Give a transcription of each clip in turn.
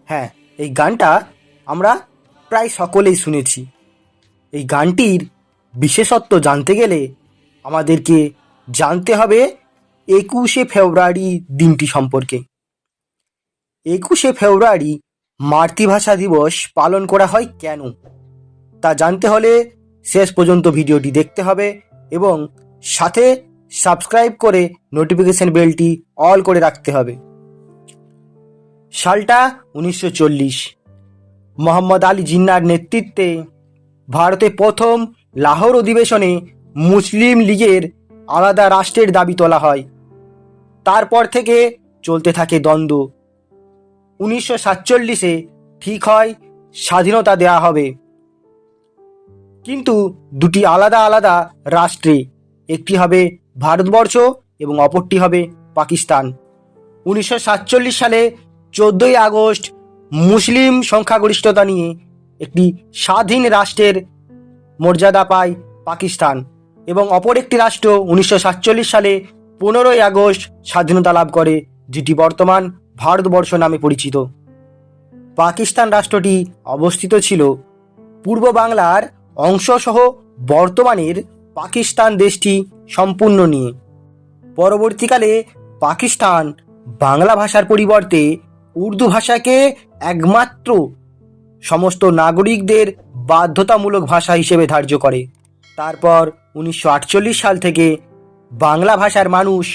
হ্যাঁ, এই গানটা আমরা প্রায় সকলেই শুনেছি। এই গানটির বিশেষত্ব জানতে গেলে আমাদেরকে জানতে হবে 21শে ফেব্রুয়ারি দিনটি সম্পর্কে। 21শে ফেব্রুয়ারি মাতৃভাষা দিবস পালন করা হয় কেন, তা জানতে হলে শেষ পর্যন্ত ভিডিওটি দেখতে হবে এবং সাথে সাবস্ক্রাইব করে নোটিফিকেশন বেলটি অল করে রাখতে হবে। সালটা 1940। মোহাম্মদ আলী জিন্নার নেতৃত্বে ভারতে প্রথম লাহোর অধিবেশনে মুসলিম লীগের আলাদা রাষ্ট্রের দাবি তোলা হয়। তারপর থেকে চলতে থাকে দ্বন্দ্ব। 1947-এ ঠিক হয় স্বাধীনতা দেয়া হবে, কিন্তু দুটি আলাদা আলাদা রাষ্ট্রে, একটি হবে ভারতবর্ষ এবং অপরটি হবে পাকিস্তান। 1947 সালে 14ই আগস্ট মুসলিম সংখ্যাগরিষ্ঠতা নিয়ে একটি স্বাধীন রাষ্ট্রের মর্যাদা পায় পাকিস্তান এবং অপর একটি রাষ্ট্র 1947 সালে 15ই আগস্ট স্বাধীনতা লাভ করে, যেটি বর্তমান ভারতবর্ষ নামে পরিচিত। পাকিস্তান রাষ্ট্রটি অবস্থিত ছিল পূর্ব বাংলার অংশসহ বর্তমানের পাকিস্তান দেশটি সম্পূর্ণ নিয়ে। পরবর্তীকালে পাকিস্তান বাংলা ভাষার পরিবর্তে উর্দু ভাষাকে একমাত্র সমস্ত নাগরিকদের বাধ্যতামূলক ভাষা হিসেবে ধার্য করে। তারপর 1948 সাল থেকে বাংলা ভাষার মানুষ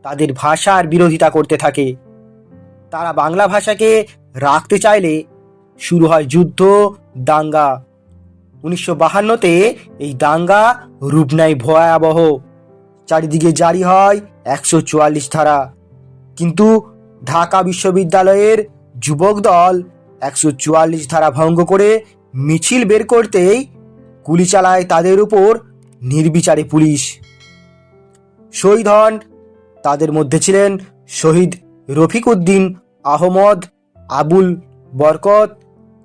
তাদের ভাষার বিরোধিতা করতে থাকে। তারা বাংলা ভাষাকে রাখতে চাইলে শুরু হয় যুদ্ধ, দাঙ্গা। 1952-তে এই দাঙ্গা রূপ নেয় ভয়াবহ। চারিদিকে জারি হয় 144 ধারা, কিন্তু ঢাকা বিশ্ববিদ্যালয়ের যুবক দল 144 ধারা ভঙ্গ করে মিছিল বের করতেই গুলি চালায় তাদের উপর নির্বিচারে পুলিশ। শহীদ হন, তাদের মধ্যে ছিলেন শহীদ রফিক উদ্দিন আহমদ, আবুল বরকত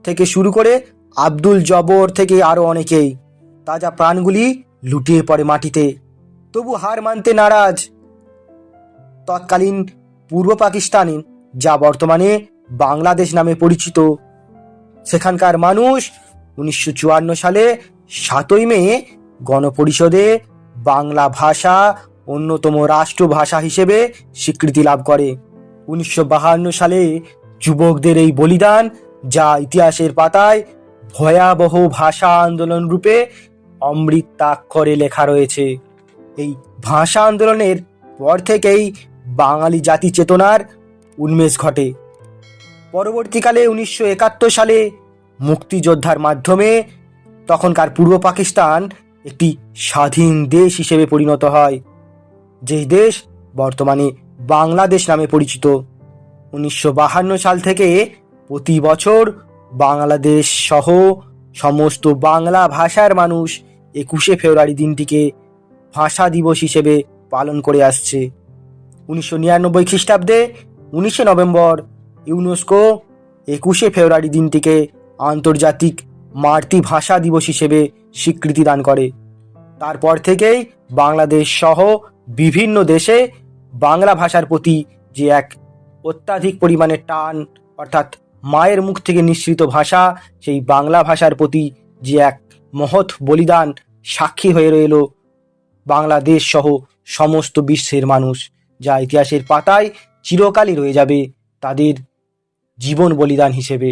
থেকে শুরু করে আব্দুল জবর থেকে আরও অনেকেই। তাজা প্রাণগুলি লুটিয়ে পড়ে মাটিতে, তবু হার মানতে নারাজ তৎকালীন পূর্ব পাকিস্তানে, যা বর্তমানে বাংলাদেশ নামে পরিচিত। সেখানকার মানুষ 1954 সালে 7ই মে গণপরিষদে বাংলা ভাষা অন্যতম রাষ্ট্রভাষা হিসেবে স্বীকৃতি লাভ করে। 1952 সালে যুবকদের এই বলিদান, যা ইতিহাসের পাতায় ভয়াবহ ভাষা আন্দোলন রূপে অমৃতাক্ষরে লেখা রয়েছে। এই ভাষা আন্দোলনের পর থেকেই বাঙালি জাতি চেতনার উন্মেষ ঘটে। পরবর্তীকালে 1971 সালে মুক্তিযোদ্ধার মাধ্যমে তখনকার পূর্ব পাকিস্তান একটি স্বাধীন দেশ হিসেবে পরিণত হয়, যেই দেশ বর্তমানে বাংলাদেশ নামে পরিচিত। 1952 সাল থেকে প্রতি বছর বাংলাদেশ সহ সমস্ত বাংলা ভাষার মানুষ 21শে ফেব্রুয়ারি দিনটিকে ভাষা দিবস হিসেবে পালন করে আসছে। 1999 খ্রিস্টাব্দে 19শে নভেম্বর ইউনেস্কো 21শে ফেব্রুয়ারি দিনটিকে আন্তর্জাতিক মাতৃভাষা দিবস হিসেবে স্বীকৃতি দান করে। তারপর থেকেই বাংলাদেশ সহ বিভিন্ন দেশে বাংলা ভাষার প্রতি যে এক অত্যাধিক পরিমাণে টান, অর্থাৎ মায়ের মুখ থেকে নিঃসৃত ভাষা, সেই বাংলা ভাষার প্রতি যে এক মহৎ বলিদান সাক্ষী হয়ে রইল বাংলাদেশ সহ সমস্ত বিশ্বের মানুষ, যা ইতিহাসের পাতায় চিরকালই রয়ে যাবে তাদের জীবন বলিদান হিসেবে।